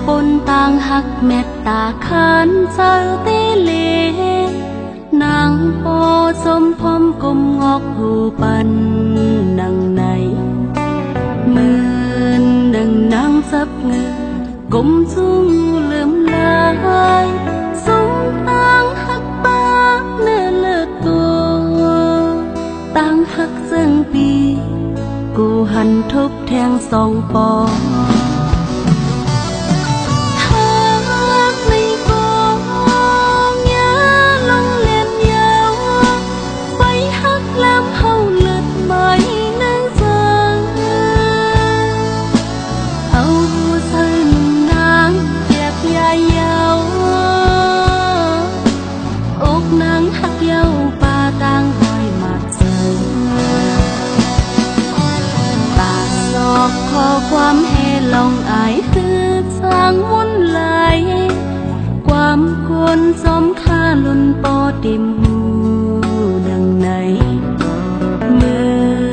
ปนต่างหักเม็ดตาขานเจ้าเตเลนางโปสมพมกลมงอกหูปันนังในมือนังนางจับเงือกลมจุงลืมลายสมต่างหักปากเนื้อเลือดตัวต่างหักเจิงปีกูหันทบแทงสองปอความเฮลองอายคือสร้างวุ่นไหลความควรสมค่าลุนปอติมหูดังไหนมื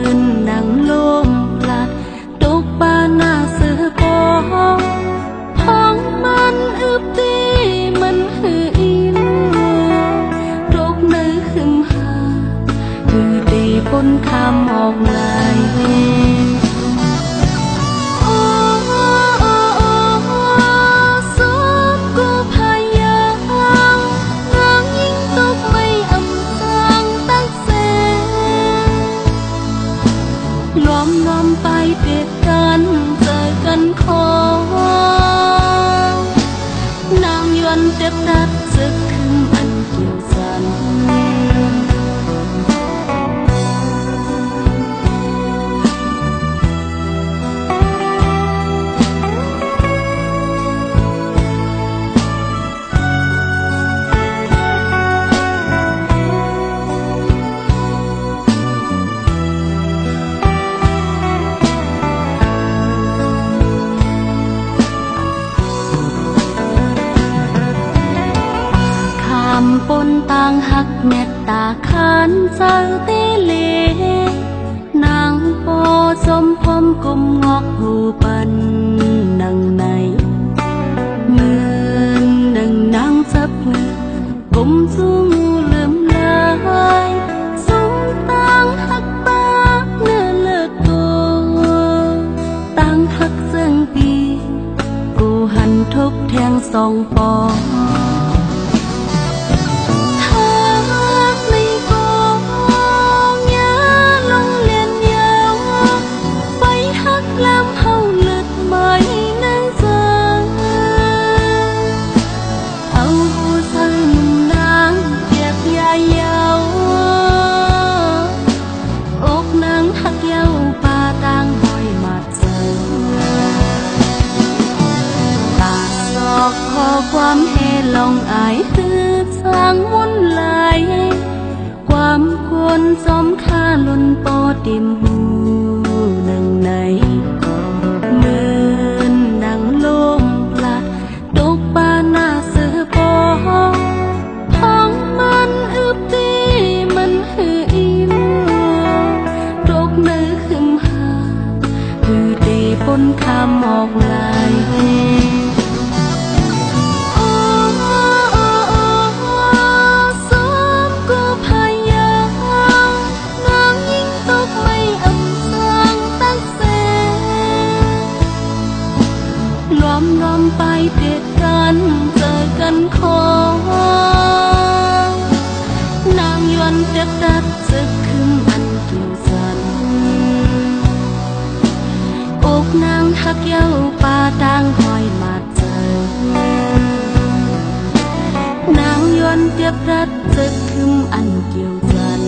อนังลมพลัดตกปาหน้าเสือปอห้องมันอึบตีมันหืออีลูตกในขึ้นหาคือตีปนคำออกไหลล้อมไปเด็ดกันเจอกันคอนางยวนเจ็บดัดซึกขึ้นอันเกี่ยวสันปนต่างหักเม็ดตาขานเจ้าเตเลนางโปสมพมกลมงอกหูปันนังในมือนังนางจับเงือกลมจุงลืมลายสมต่างหักปากเนื้อเลือดตัวต่างหักเจิงปีกูหันทบแทงสองปอความเฮลองอายคือสร้างวุ่นไหลความควรสมค่าลุนปอติมหูนังในมือนังลมพลัดตกปาหน้าเสือปอห้องมันอึบตีมันหืออีลูตกในขึ้นหาคือตีปนคำออกไหลล้อมไปเด็ดกันเจอกันคอนางยวนเจ็บดัดซึกขึ้นอันเกี่ยวสันอกนางหักเย้าปาต่างหอยมาเจอนางยวนเจ็บดัดซึกขึ้นอันเกี่ยวสัน